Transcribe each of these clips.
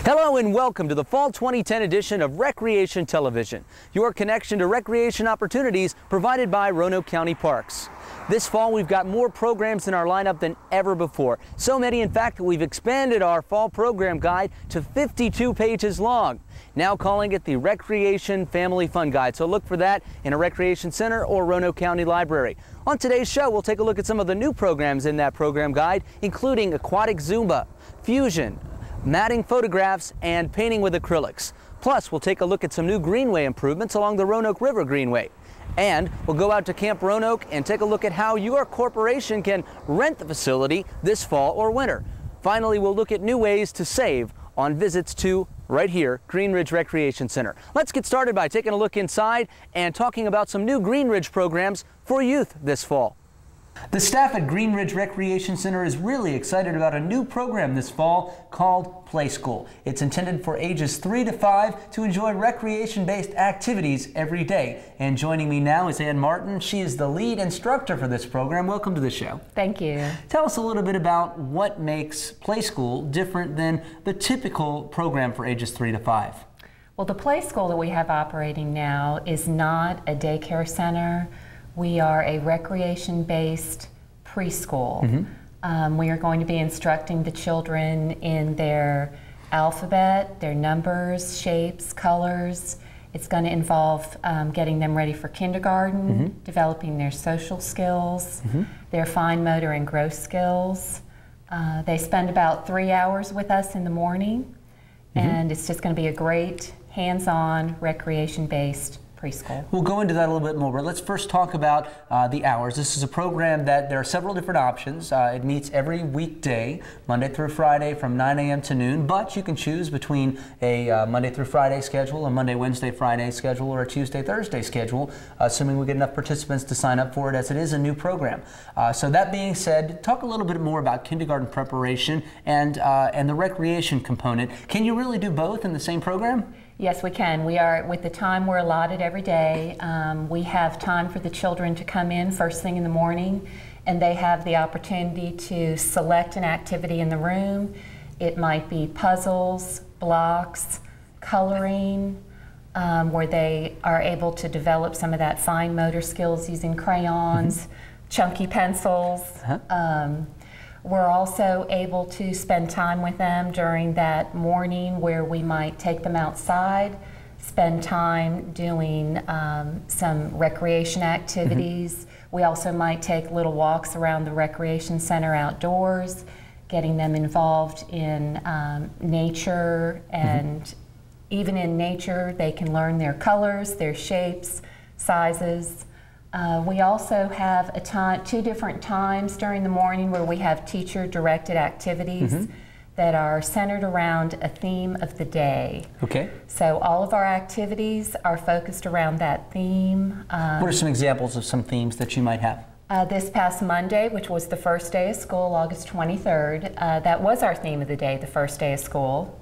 Hello and welcome to the Fall 2010 edition of Recreation Television, your connection to recreation opportunities provided by Roanoke County Parks. This fall we've got more programs in our lineup than ever before. So many, in fact, that we've expanded our fall program guide to 52 pages long. Now calling it the Recreation Family Fun Guide. So look for that in a recreation center or Roanoke County Library. On today's show, we'll take a look at some of the new programs in that program guide, including Aquatic Zumba, Fusion, matting photographs, and painting with acrylics. Plus, we'll take a look at some new Greenway improvements along the Roanoke River Greenway. And we'll go out to Camp Roanoke and take a look at how your corporation can rent the facility this fall or winter. Finally, we'll look at new ways to save on visits to, right here, Green Ridge Recreation Center. Let's get started by taking a look inside and talking about some new Green Ridge programs for youth this fall. The staff at Green Ridge Recreation Center is really excited about a new program this fall called Play School. It's intended for ages 3 to 5 to enjoy recreation-based activities every day. And joining me now is Ann Martin. She is the lead instructor for this program. Welcome to the show. Thank you. Tell us a little bit about what makes Play School different than the typical program for ages 3 to 5. Well, the Play School that we have operating now is not a daycare center. We are a recreation-based preschool. We are going to be instructing the children in their alphabet, their numbers, shapes, colors. It's going to involve getting them ready for kindergarten, developing their social skills, their fine motor and gross skills. They spend about 3 hours with us in the morning, and it's just going to be a great hands-on recreation-based preschool. We'll go into that a little bit more, but let's first talk about the hours. This is a program that there are several different options. It meets every weekday, Monday through Friday from 9 a.m. to noon, but you can choose between a Monday through Friday schedule, a Monday, Wednesday, Friday schedule, or a Tuesday, Thursday schedule, assuming we get enough participants to sign up for it, as it is a new program. So that being said, talk a little bit more about kindergarten preparation and the recreation component. Can you really do both in the same program? Yes, we can. We are, with the time we're allotted every day, we have time for the children to come in first thing in the morning, and they have the opportunity to select an activity in the room. It might be puzzles, blocks, coloring, where they are able to develop some of that fine motor skills using crayons, chunky pencils. We're also able to spend time with them during that morning where we might take them outside, spend time doing some recreation activities. We also might take little walks around the recreation center outdoors, getting them involved in nature, and even in nature they can learn their colors, their shapes, sizes. We also have two different times during the morning where we have teacher-directed activities that are centered around a theme of the day. Okay. So all of our activities are focused around that theme. What are some examples of some themes that you might have? This past Monday, which was the first day of school, August 23rd, that was our theme of the day, the first day of school.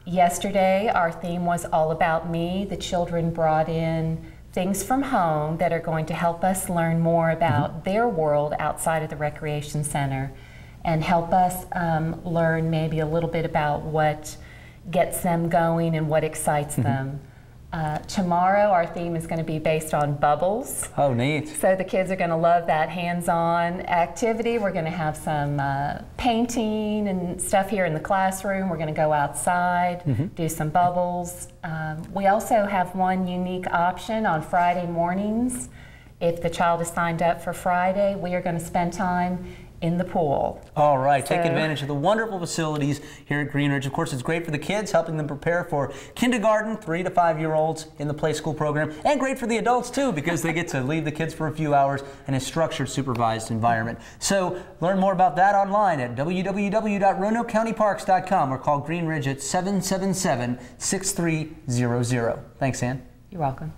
Yesterday, our theme was all about me. The children brought in things from home that are going to help us learn more about their world outside of the recreation center, and help us learn maybe a little bit about what gets them going and what excites them. Tomorrow our theme is going to be based on bubbles. Oh, neat. So the kids are going to love that hands-on activity. We're going to have some painting and stuff here in the classroom. We're going to go outside, do some bubbles. We also have one unique option on Friday mornings. If the child is signed up for Friday, we are going to spend time in the pool. All right, take advantage of the wonderful facilities here at Green Ridge. Of course, it's great for the kids, helping them prepare for kindergarten, 3 to 5-year-olds in the Play School program, and great for the adults too, because they get to leave the kids for a few hours in a structured, supervised environment. So learn more about that online at www.roanokecountyparks.com or call Green Ridge at 777-6300. Thanks, Ann. You're welcome.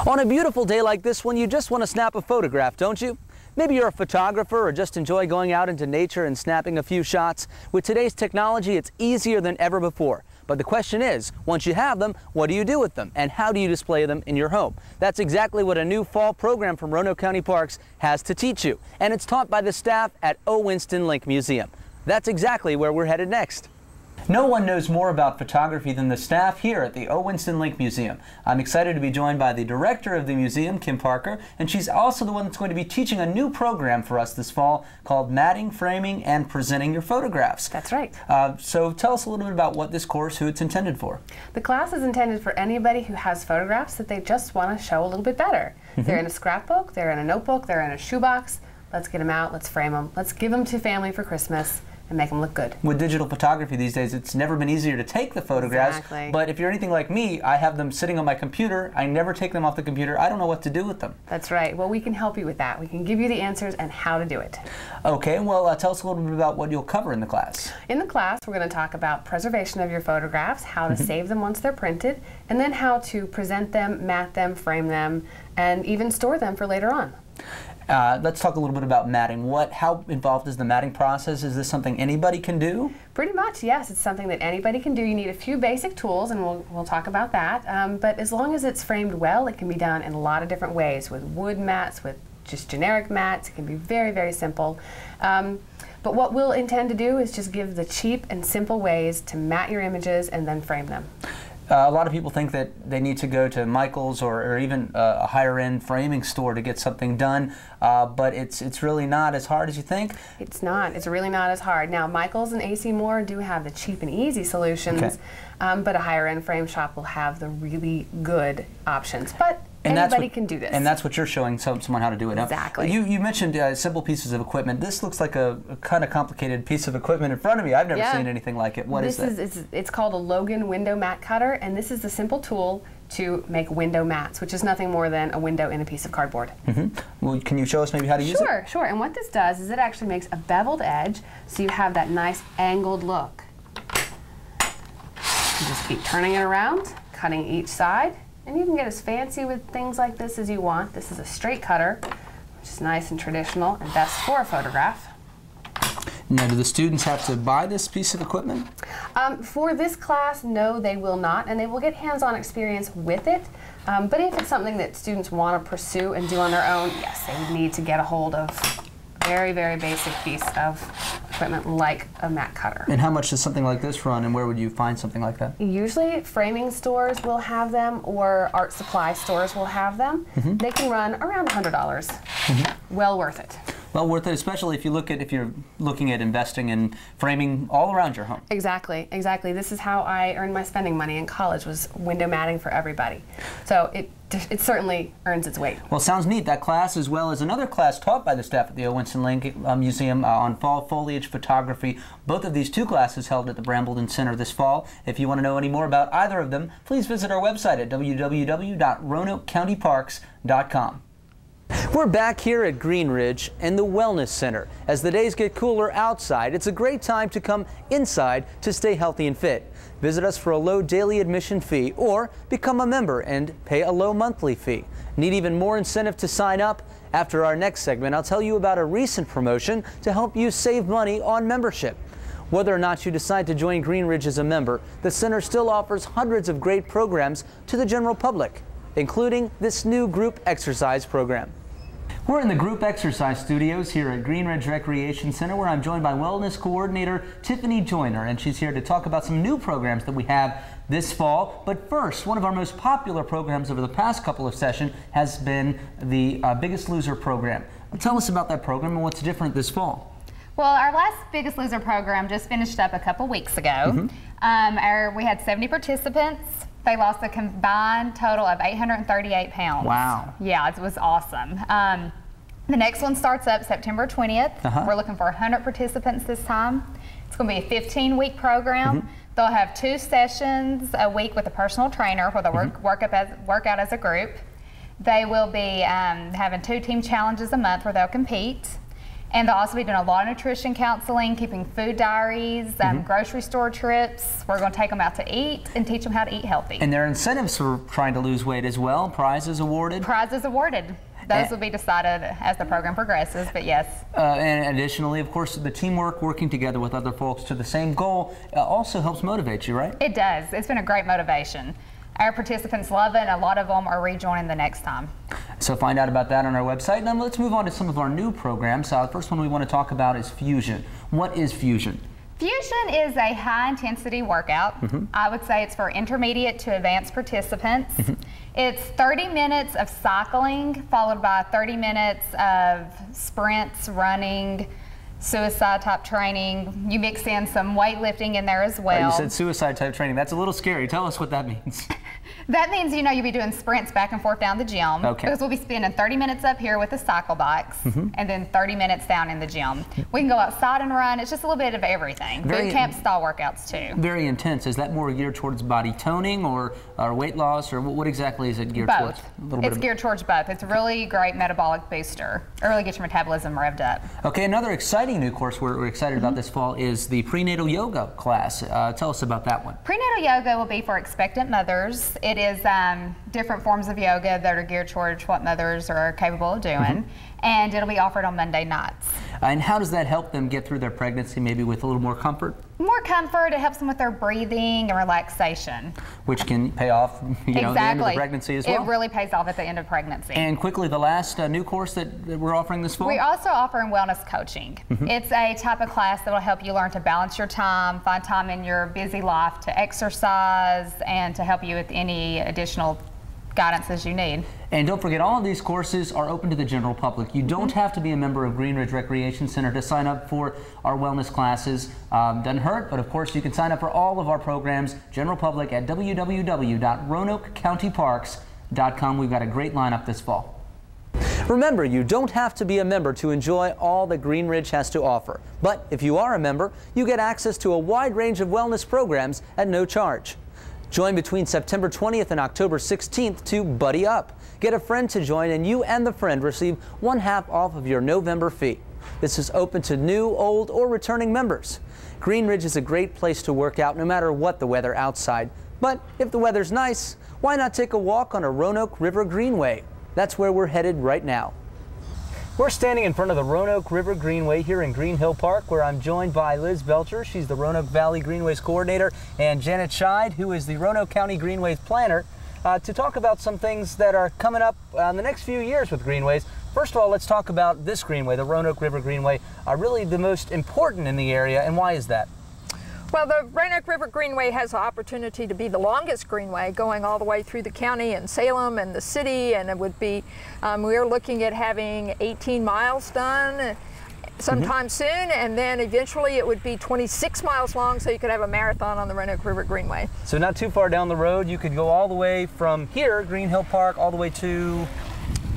On a beautiful day like this one, you just want to snap a photograph, don't you? Maybe you're a photographer or just enjoy going out into nature and snapping a few shots. With today's technology, it's easier than ever before. But the question is, once you have them, what do you do with them? And how do you display them in your home? That's exactly what a new fall program from Roanoke County Parks has to teach you. And it's taught by the staff at O. Winston Link Museum. That's exactly where we're headed next. No one knows more about photography than the staff here at the O. Winston Link Museum. I'm excited to be joined by the director of the museum, Kim Parker, and she's also the one that's going to be teaching a new program for us this fall called Matting, Framing, and Presenting Your Photographs. That's right. So tell us a little bit about what this course, who it's intended for. The class is intended for anybody who has photographs that they just want to show a little bit better. They're in a scrapbook, they're in a notebook, they're in a shoebox. Let's get them out, let's frame them, let's give them to family for Christmas and make them look good. With digital photography these days, it's never been easier to take the photographs. Exactly. But if you're anything like me, I have them sitting on my computer. I never take them off the computer. I don't know what to do with them. That's right. Well, we can help you with that. We can give you the answers and how to do it. Okay, well, tell us a little bit about what you'll cover in the class. In the class, we're going to talk about preservation of your photographs, how to save them once they're printed, and then how to present them, mat them, frame them, and even store them for later on. Let's talk a little bit about matting. How involved is the matting process? Is this something anybody can do? Pretty much, yes. It's something that anybody can do. You need a few basic tools, and we'll talk about that. But as long as it's framed well, it can be done in a lot of different ways, with wood mats, with just generic mats. It can be very, very simple. But what we'll intend to do is just give the cheap and simple ways to mat your images and then frame them. A lot of people think that they need to go to Michael's or even a higher-end framing store to get something done, but it's really not as hard as you think. It's not. It's really not as hard. Now, Michael's and AC Moore do have the cheap and easy solutions, but a higher-end frame shop will have the really good options. But anybody can do this. And that's what you're showing someone how to do it. Exactly. You mentioned simple pieces of equipment. This looks like a kind of complicated piece of equipment in front of me. I've never seen anything like it. What is that? It's called a Logan window mat cutter, and this is the simple tool to make window mats, which is nothing more than a window in a piece of cardboard. Well, can you show us maybe how to use it? Sure. And what this does is it actually makes a beveled edge, so you have that nice angled look. You just keep turning it around, cutting each side. And you can get as fancy with things like this as you want. This is a straight cutter, which is nice and traditional and best for a photograph. Now, do the students have to buy this piece of equipment? For this class, no, they will not, and they will get hands-on experience with it. But if it's something that students want to pursue and do on their own, yes, they would need to get a hold of a very, very basic piece of equipment like a mat cutter. And how much does something like this run, and where would you find something like that? Usually framing stores will have them, or art supply stores will have them. They can run around $100. Well worth it. Well worth it, especially if you're looking at investing in framing all around your home. Exactly. This is how I earned my spending money in college, was window matting for everybody. So it certainly earns its weight. Well, sounds neat. That class, as well as another class taught by the staff at the O. Winston Link Museum on fall foliage photography. Both of these two classes held at the Brambleton Center this fall. If you want to know any more about either of them, please visit our website at www.roanokecountyparks.com. We're back here at Green Ridge and the Wellness Center. As the days get cooler outside, it's a great time to come inside to stay healthy and fit. Visit us for a low daily admission fee or become a member and pay a low monthly fee. Need even more incentive to sign up? After our next segment, I'll tell you about a recent promotion to help you save money on membership. Whether or not you decide to join Green Ridge as a member, the center still offers hundreds of great programs to the general public, including this new group exercise program. We're in the group exercise studios here at Green Ridge Recreation Center, where I'm joined by Wellness Coordinator Tiffany Joyner, and she's here to talk about some new programs that we have this fall. But first, one of our most popular programs over the past couple of sessions has been the Biggest Loser program. Tell us about that program and what's different this fall. Well, our last Biggest Loser program just finished up a couple weeks ago. We had 70 participants. They lost a combined total of 838 pounds. Wow. Yeah, it was awesome. The next one starts up September 20th. We're looking for 100 participants this time. It's going to be a 15-week program. They'll have 2 sessions a week with a personal trainer where they'll work out as a group. They will be having 2 team challenges a month where they'll compete. And they'll also be doing a lot of nutrition counseling, keeping food diaries, grocery store trips. We're going to take them out to eat and teach them how to eat healthy. And there are incentives for trying to lose weight as well. Prizes awarded? Prizes awarded. Those will be decided as the program progresses, but yes. And additionally, of course, the teamwork, working together with other folks to the same goal, also helps motivate you, right? It does. It's been a great motivation. Our participants love it, and a lot of them are rejoining the next time. So find out about that on our website. Now let's move on to some of our new programs. The first one we want to talk about is Fusion. What is Fusion? Fusion is a high-intensity workout. I would say it's for intermediate to advanced participants. It's 30 minutes of cycling, followed by 30 minutes of sprints, running, suicide-type training. You mix in some weightlifting in there as well. You said suicide-type training. That's a little scary. Tell us what that means. That means, you know, you'll be doing sprints back and forth down the gym. Okay. Because we'll be spending 30 minutes up here with the cycle bikes and then 30 minutes down in the gym. We can go outside and run. It's just a little bit of everything. Boot camp style workouts too. Very intense. Is that more geared towards body toning or weight loss, or what exactly is it geared towards? Both. It's geared towards both. It's a really great metabolic booster. It really gets your metabolism revved up. Okay, another exciting new course we're excited about this fall is the prenatal yoga class. Tell us about that one. Prenatal yoga will be for expectant mothers. It is different forms of yoga that are geared towards what mothers are capable of doing, and it'll be offered on Monday nights. And how does that help them get through their pregnancy, maybe with a little more comfort? More comfort. It helps them with their breathing and relaxation. Which can pay off, you know, at the end of the pregnancy as well. It really pays off at the end of pregnancy. And quickly, the last new course that we're offering this fall? We're also offering wellness coaching. It's a type of class that will help you learn to balance your time, find time in your busy life to exercise, and to help you with any additional guidances you need. And don't forget, all of these courses are open to the general public. You don't have to be a member of Green Ridge Recreation Center to sign up for our wellness classes. Doesn't hurt, but of course you can sign up for all of our programs, general public, at www.roanokecountyparks.com. We've got a great lineup this fall. Remember, you don't have to be a member to enjoy all that Green Ridge has to offer. But if you are a member, you get access to a wide range of wellness programs at no charge. Join between September 20th and October 16th to Buddy Up. Get a friend to join, and you and the friend receive 1/2 off of your November fee. This is open to new, old, or returning members. Green Ridge is a great place to work out no matter what the weather outside. But if the weather's nice, why not take a walk on a Roanoke River Greenway? That's where we're headed right now. We're standing in front of the Roanoke River Greenway here in Green Hill Park, where I'm joined by Liz Belcher. She's the Roanoke Valley Greenways Coordinator, and Janet Scheid, who is the Roanoke County Greenways Planner, to talk about some things that are coming up in the next few years with Greenways. First of all, let's talk about this Greenway, the Roanoke River Greenway, really the most important in the area, and why is that? Well, the Roanoke River Greenway has the opportunity to be the longest greenway, going all the way through the county and Salem and the city, and it would be, we're looking at having 18 miles done sometime soon, and then eventually it would be 26 miles long, so you could have a marathon on the Roanoke River Greenway. So not too far down the road, you could go all the way from here, Green Hill Park, all the way to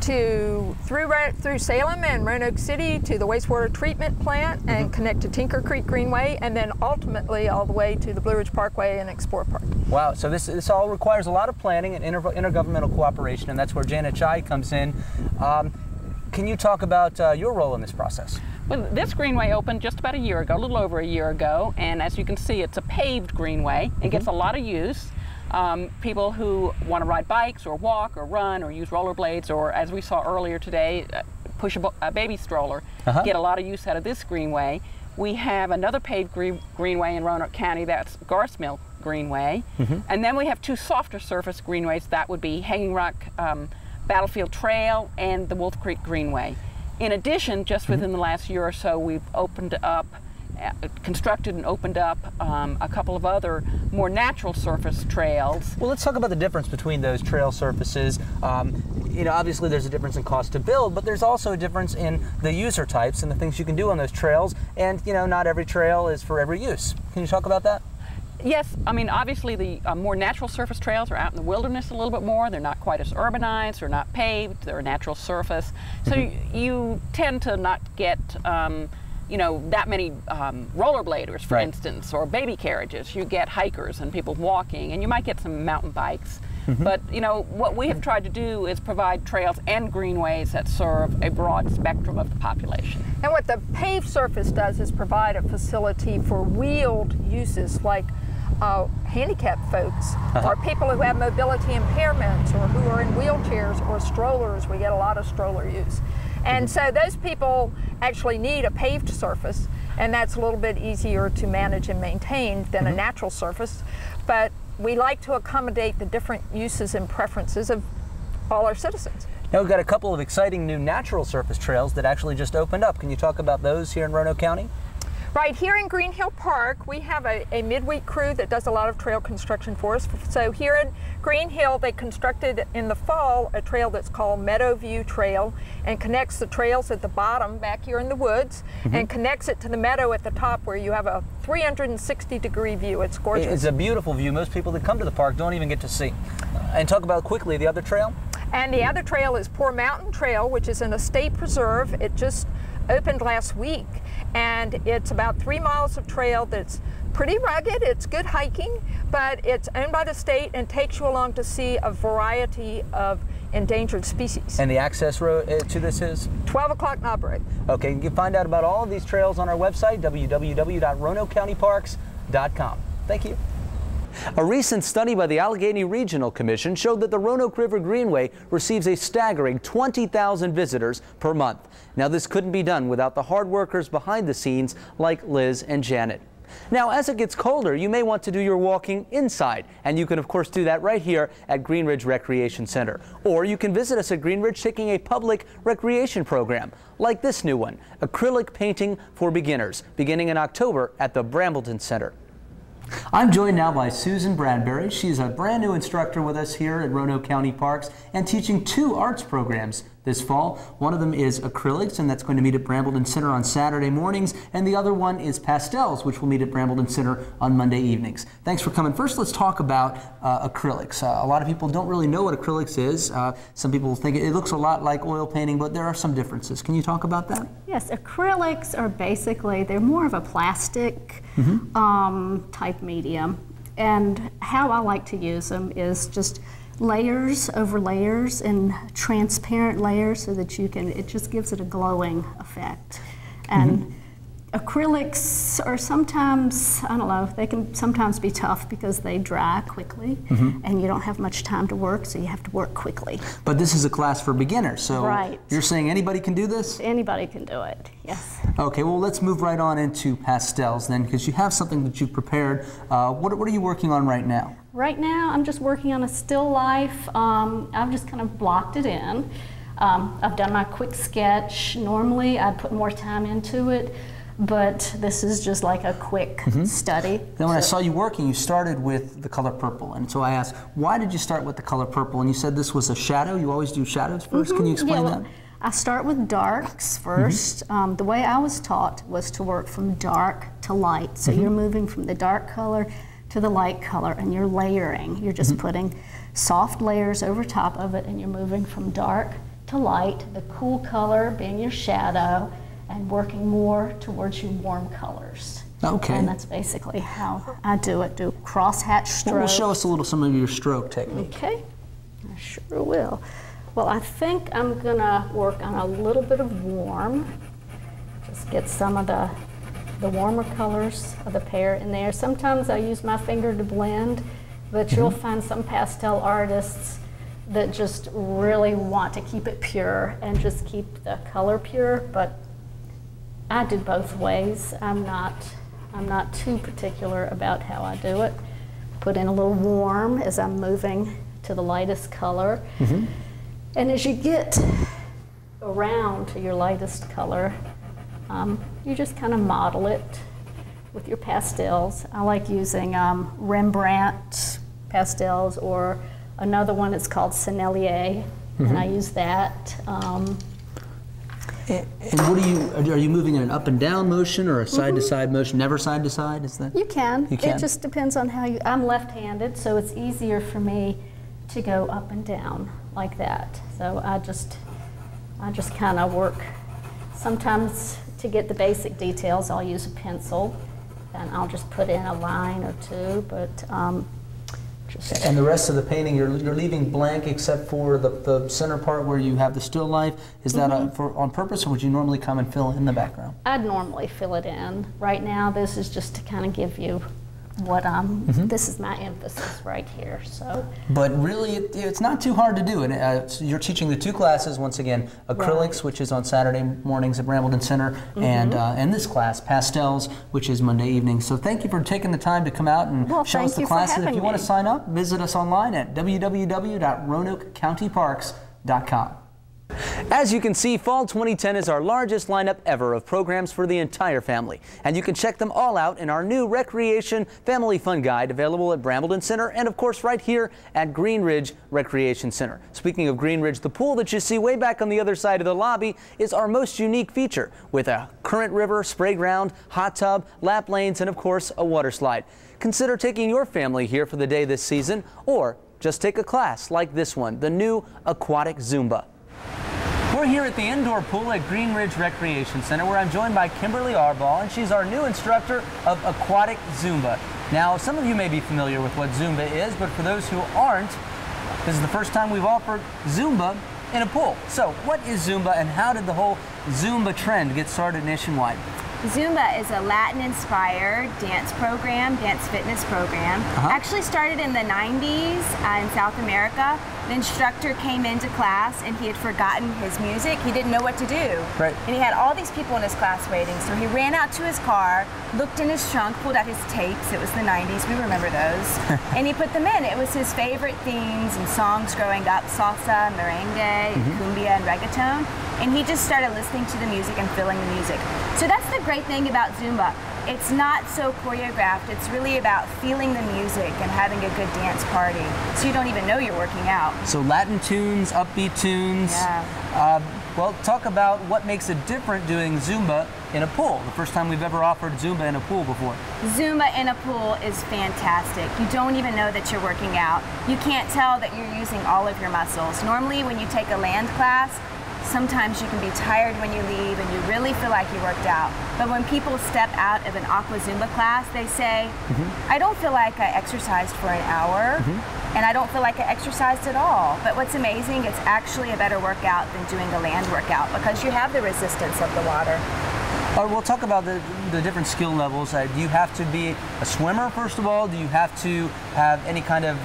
through Salem and Roanoke City to the wastewater treatment plant and connect to Tinker Creek Greenway, and then ultimately all the way to the Blue Ridge Parkway and Explorer Park. Wow, so this all requires a lot of planning and intergovernmental cooperation, and that's where Janet Scheid comes in. Can you talk about your role in this process? Well, this greenway opened just about a year ago, a little over a year ago, and as you can see, it's a paved greenway. It gets a lot of use. People who want to ride bikes or walk or run or use rollerblades, or as we saw earlier today, push a baby stroller, get a lot of use out of this greenway. We have another paved greenway in Roanoke County, that's Garth Mill Greenway. And then we have 2 softer surface greenways, that would be Hanging Rock Battlefield Trail and the Wolf Creek Greenway. In addition, just within the last year or so, we've opened up constructed and opened up a couple of other more natural surface trails. Well, let's talk about the difference between those trail surfaces. You know, obviously there's a difference in cost to build, but there's also a difference in the user types and the things you can do on those trails. And, you know, not every trail is for every use. Can you talk about that? Yes, I mean, obviously the more natural surface trails are out in the wilderness a little bit more. They're not quite as urbanized, they're not paved, they're a natural surface. So you tend to not get you know, that many rollerbladers, for instance, or baby carriages. You get hikers and people walking, and you might get some mountain bikes. But, you know, what we have tried to do is provide trails and greenways that serve a broad spectrum of the population. And what the paved surface does is provide a facility for wheeled uses, like handicapped folks or people who have mobility impairments or who are in wheelchairs or strollers. We get a lot of stroller use. And so those people actually need a paved surface, and that's a little bit easier to manage and maintain than a natural surface. But we like to accommodate the different uses and preferences of all our citizens. Now we've got a couple of exciting new natural surface trails that actually just opened up. Can you talk about those here in Roanoke County? Right here in Green Hill Park, we have a midweek crew that does a lot of trail construction for us. So here in Green Hill, they constructed in the fall a trail that's called Meadowview Trail and connects the trails at the bottom back here in the woods and connects it to the meadow at the top where you have a 360-degree view. It's gorgeous. It's a beautiful view. Most people that come to the park don't even get to see. And talk about quickly the other trail. And the other trail is Poor Mountain Trail, which is in a state preserve. It just opened last week, and it's about 3 miles of trail that's pretty rugged. It's good hiking, but it's owned by the state and takes you along to see a variety of endangered species. And the access road to this is? 12 o'clock knob road. Okay, you can find out about all of these trails on our website, www.roanokecountyparks.com. Thank you. A recent study by the Allegheny Regional Commission showed that the Roanoke River Greenway receives a staggering 20,000 visitors per month. Now, this couldn't be done without the hard workers behind the scenes like Liz and Janet. Now, as it gets colder, you may want to do your walking inside, and you can of course do that right here at Green Ridge Recreation Center. Or you can visit us at Green Ridge taking a public recreation program like this new one, Acrylic Painting for Beginners, beginning in October at the Brambleton Center. I'm joined now by Susan Bradbury. She's a brand new instructor with us here at Roanoke County Parks and teaching 2 arts programs this fall. One of them is acrylics, and that's going to meet at Brambleton Center on Saturday mornings, and the other one is pastels, which will meet at Brambleton Center on Monday evenings. Thanks for coming. First, let's talk about acrylics. A lot of people don't really know what acrylics is. Some people think it looks a lot like oil painting, but there are some differences. Can you talk about that? Yes, acrylics are basically, they're more of a plastic type medium, and how I like to use them is just layers over layers and transparent layers so that you can, it just gives it a glowing effect. And acrylics are sometimes, I don't know, they can sometimes be tough because they dry quickly and you don't have much time to work, so you have to work quickly. But this is a class for beginners, so you're saying anybody can do this? Anybody can do it, yes. Okay, well, let's move right on into pastels then, because you have something that you've prepared. What are you working on right now? Right now, I'm just working on a still life. I've just kind of blocked it in. I've done my quick sketch. Normally, I'd put more time into it, but this is just like a quick study. Then when I saw you working, you started with the color purple, and so I asked, why did you start with the color purple? And you said this was a shadow. You always do shadows first. Can you explain that? I start with darks first. The way I was taught was to work from dark to light. So you're moving from the dark color to the light color, and you're layering. You're just putting soft layers over top of it, and you're moving from dark to light, the cool color being your shadow, and working more towards your warm colors. Okay. And that's basically how I do it. Do cross-hatch stroke. Well, show us a little some of your stroke technique. Okay, I sure will. Well, I think I'm gonna work on a little bit of warm. Just get some of the warmer colors of the pear in there. Sometimes I use my finger to blend, but you'll find some pastel artists that just really want to keep it pure and just keep the color pure, but I do both ways. I'm not too particular about how I do it. Put in a little warm as I'm moving to the lightest color. And as you get around to your lightest color, you just kind of model it with your pastels. I like using Rembrandt pastels, or another one that's called Sennelier, and I use that. And what are you moving in an up and down motion or a side to side motion? Never side to side, is that? You can. You can. It just depends on how I'm left-handed, so it's easier for me to go up and down like that. So I just kind of work. Sometimes to get the basic details, I'll use a pencil, and I'll just put in a line or two, but And the rest of the painting, you're leaving blank except for the center part where you have the still life. Is that on purpose, or would you normally come and fill in the background? I'd normally fill it in. Right now, this is just to kind of give you what this is my emphasis right here. So. But really, it's not too hard to do. And you're teaching the 2 classes once again: acrylics, which is on Saturday mornings at Brambleton Center, and this class, pastels, which is Monday evening. So thank you for taking the time to come out and show us the classes. If you want to sign up, visit us online at www.roanokecountyparks.com. As you can see, Fall 2010 is our largest lineup ever of programs for the entire family. And you can check them all out in our new Recreation Family Fun Guide available at Brambleton Center and, of course, right here at Green Ridge Recreation Center. Speaking of Green Ridge, the pool that you see way back on the other side of the lobby is our most unique feature, with a current river, spray ground, hot tub, lap lanes, and, of course, a water slide. Consider taking your family here for the day this season, or just take a class like this one, the new Aquatic Zumba. We're here at the indoor pool at Green Ridge Recreation Center, where I'm joined by Kimberly Arbaugh, and she's our new instructor of Aquatic Zumba. Now, some of you may be familiar with what Zumba is, but for those who aren't, this is the first time we've offered Zumba in a pool. So, what is Zumba, and how did the whole Zumba trend get started nationwide? Zumba is a Latin-inspired dance program, dance fitness program. Actually started in the 90s in South America. The instructor came into class and he had forgotten his music. He didn't know what to do. Right. And he had all these people in his class waiting. So he ran out to his car, looked in his trunk, pulled out his tapes. It was the 90s, we remember those. And he put them in. It was his favorite themes and songs growing up, salsa, merengue, cumbia, and reggaeton. And he just started listening to the music and feeling the music. So that's the great thing about Zumba. It's not so choreographed. It's really about feeling the music and having a good dance party. So you don't even know you're working out. So Latin tunes, upbeat tunes. Yeah. Well, talk about what makes it different doing Zumba in a pool. The first time we've ever offered Zumba in a pool before. Zumba in a pool is fantastic. You don't even know that you're working out. You can't tell that you're using all of your muscles. Normally when you take a land class, sometimes you can be tired when you leave and you really feel like you worked out. But when people step out of an Aqua Zumba class, they say, I don't feel like I exercised for an hour, and I don't feel like I exercised at all. But what's amazing, it's actually a better workout than doing a land workout because you have the resistance of the water. All right, we'll talk about the different skill levels. Do you have to be a swimmer, first of all? Do you have to have any kind of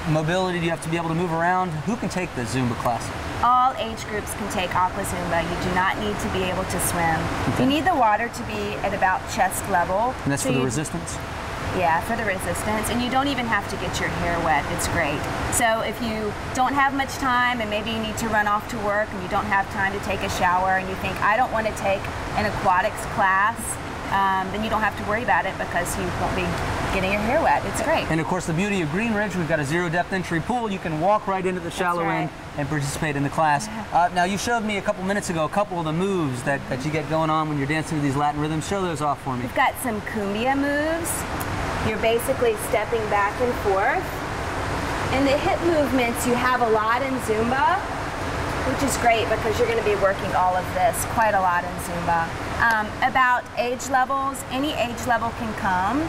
mobility? Do you have to be able to move around? Who can take the Zumba class? All age groups can take Aqua Zumba. You do not need to be able to swim. You need the water to be at about chest level. And that's for the resistance? Yeah, for the resistance. And you don't even have to get your hair wet. It's great. So if you don't have much time and maybe you need to run off to work and you don't have time to take a shower and you think, I don't want to take an aquatics class, then you don't have to worry about it because you won't be getting your hair wet. It's great. And of course, the beauty of Green Ridge, we've got a zero depth entry pool. You can walk right into the shallow end and participate in the class. Now, you showed me a couple minutes ago a couple of the moves that you get going on when you're dancing to these Latin rhythms. Show those off for me. We've got some cumbia moves. You're basically stepping back and forth. And the hip movements you have a lot in Zumba, which is great because you're going to be working all of this quite a lot in Zumba. About age levels, any age level can come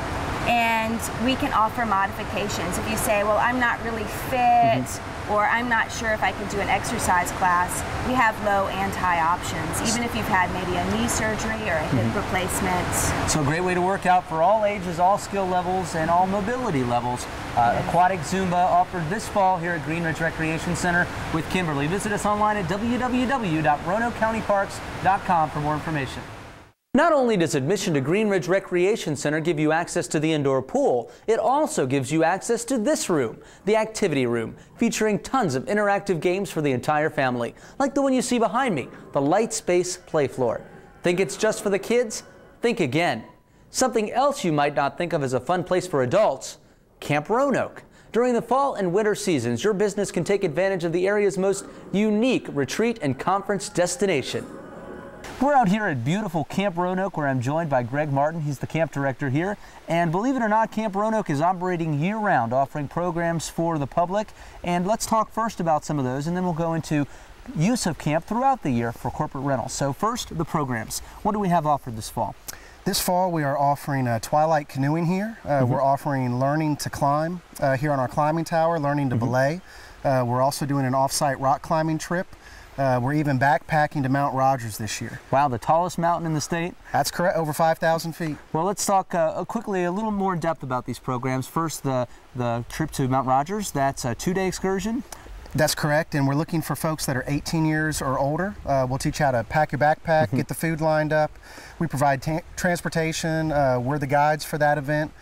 and we can offer modifications. If you say, well, I'm not really fit or I'm not sure if I can do an exercise class, we have low and high options, even if you've had maybe a knee surgery or a hip replacement. So a great way to work out for all ages, all skill levels, and all mobility levels. Aquatic Zumba offered this fall here at Green Ridge Recreation Center with Kimberly. Visit us online at www.roanokecountyparks.com for more information. Not only does admission to Green Ridge Recreation Center give you access to the indoor pool, it also gives you access to this room, the activity room, featuring tons of interactive games for the entire family, like the one you see behind me, the Light Space Play Floor. Think it's just for the kids? Think again. Something else you might not think of as a fun place for adults, Camp Roanoke. During the fall and winter seasons, your business can take advantage of the area's most unique retreat and conference destination. We're out here at beautiful Camp Roanoke, where I'm joined by Greg Martin. He's the camp director here. And believe it or not, Camp Roanoke is operating year-round, offering programs for the public. And let's talk first about some of those, and then we'll go into use of camp throughout the year for corporate rentals. So first, the programs. What do we have offered this fall? This fall we are offering twilight canoeing here. We're offering learning to climb here on our climbing tower, learning to belay. We're also doing an off-site rock climbing trip. We're even backpacking to Mount Rogers this year. Wow, the tallest mountain in the state? That's correct, over 5,000 feet. Well, let's talk quickly a little more in depth about these programs. First, the trip to Mount Rogers. That's a 2-day excursion. That's correct, and we're looking for folks that are 18 years or older. We'll teach you how to pack your backpack, get the food lined up. We provide transportation. We're the guides for that event.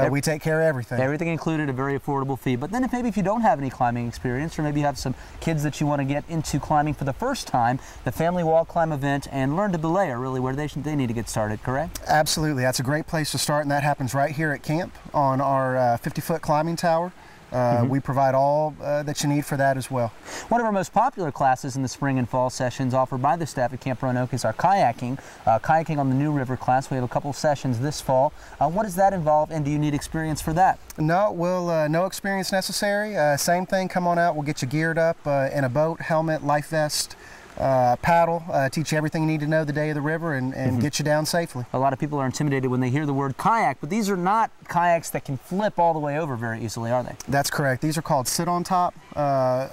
We take care of everything. Everything included, a very affordable fee. But then maybe if you don't have any climbing experience, or maybe you have some kids that you want to get into climbing for the first time, the Family Walk Climb event and Learn to Belay are really where they need to get started, correct? Absolutely. That's a great place to start, and that happens right here at camp on our 50-foot climbing tower. We provide all that you need for that as well. One of our most popular classes in the spring and fall sessions offered by the staff at Camp Roanoke is our kayaking. Kayaking on the New River class. We have a couple sessions this fall. What does that involve, and do you need experience for that? No, no experience necessary. Same thing, come on out, we'll get you geared up in a boat, helmet, life vest, paddle, teach you everything you need to know the day of the river, and get you down safely. A lot of people are intimidated when they hear the word kayak, but these are not kayaks that can flip all the way over very easily, are they? That's correct. These are called sit on top.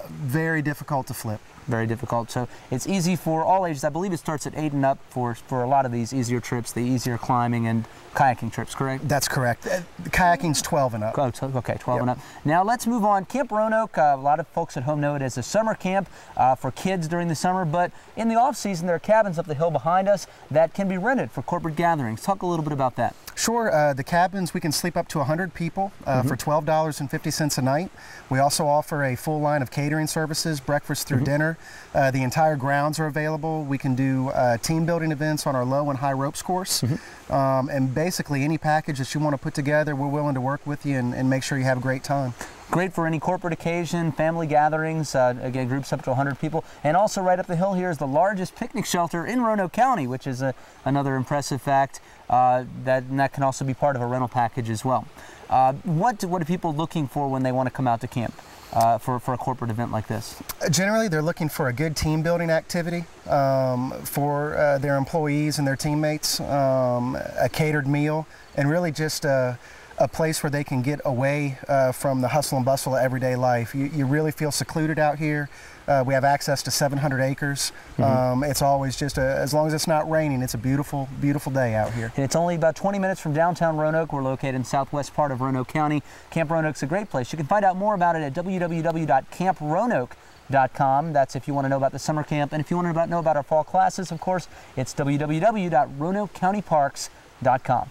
Very difficult to flip. Very difficult. So it's easy for all ages. I believe it starts at 8 and up for a lot of these easier trips, the easier climbing and kayaking trips, correct? That's correct. Kayaking's 12 and up. Oh, okay, 12 and up. Now let's move on. Camp Roanoke, a lot of folks at home know it as a summer camp for kids during the summer, but in the off season there are cabins up the hill behind us that can be rented for corporate gatherings. Talk a little bit about that. Sure. The cabins, we can sleep up to 100 people for $12.50 a night. We also offer a full line of catering services, breakfast through dinner. The entire grounds are available. We can do team building events on our low and high ropes course. And basically any package that you want to put together, we're willing to work with you and make sure you have a great time. Great for any corporate occasion, family gatherings, again, groups up to 100 people. And also right up the hill here is the largest picnic shelter in Roanoke County, which is another impressive fact. That can also be part of a rental package as well. What are people looking for when they want to come out to camp for a corporate event like this? Generally, they're looking for a good team building activity for their employees and their teammates, a catered meal, and really just a place where they can get away from the hustle and bustle of everyday life. You really feel secluded out here. We have access to 700 acres. It's always just, as long as it's not raining, it's a beautiful, beautiful day out here. And it's only about 20 minutes from downtown Roanoke. We're located in the southwest part of Roanoke County. Camp Roanoke's a great place. You can find out more about it at www.camproanoke.com. That's if you want to know about the summer camp. And if you want to know about our fall classes, of course, it's www.roanokecountyparks.com.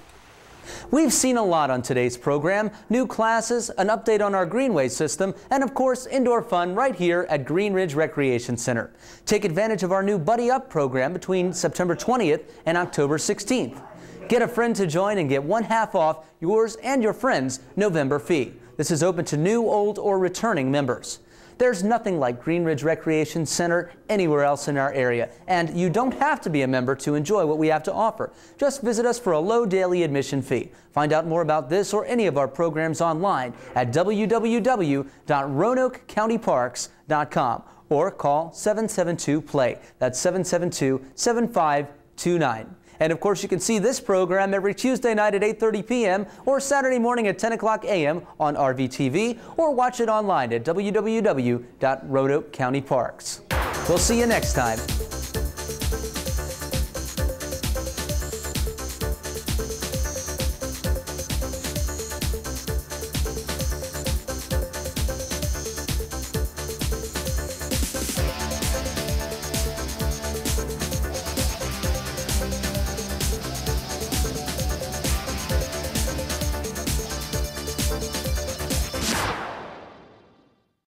We've seen a lot on today's program: new classes, an update on our Greenway system, and of course indoor fun right here at Green Ridge Recreation Center. Take advantage of our new Buddy Up program between September 20th and October 16th. Get a friend to join and get 1/2 off yours and your friend's November fee. This is open to new, old, or returning members. There's nothing like Green Ridge Recreation Center anywhere else in our area, and you don't have to be a member to enjoy what we have to offer. Just visit us for a low daily admission fee. Find out more about this or any of our programs online at www.roanokecountyparks.com or call 772-PLAY. That's 772-7529. And of course, you can see this program every Tuesday night at 8:30 p.m. or Saturday morning at 10 o'clock a.m. on RVTV, or watch it online at www.Roanoke County Parks. We'll see you next time.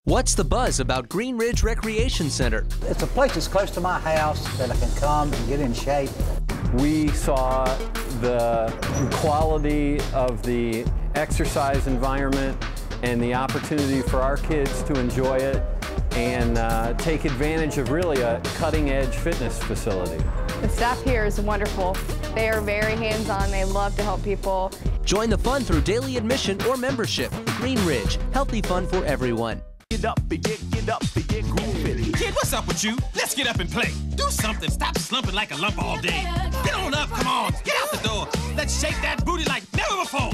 What's the buzz about Green Ridge Recreation Center? It's a place that's close to my house that I can come and get in shape. We saw the quality of the exercise environment and the opportunity for our kids to enjoy it and take advantage of really a cutting-edge fitness facility. The staff here is wonderful. They are very hands-on. They love to help people. Join the fun through daily admission or membership. Green Ridge, healthy fun for everyone. Get up and get groovy. Kid, what's up with you? Let's get up and play. Do something. Stop slumping like a lump all day. Get on up, come on. Get out the door. Let's shake that booty like never before.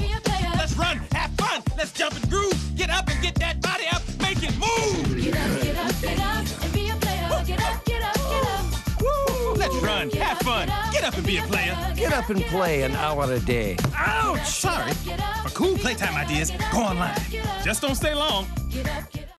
Let's run, have fun. Let's jump and groove. Get up and get that body up. Make it move. Get up, get up, get up, and be a player. Get up, get up, get up. Woo. Let's run, have fun. Get up and be a player. Get up and play an hour a day. Ouch! Sorry. For cool playtime ideas, go online. Just don't stay long.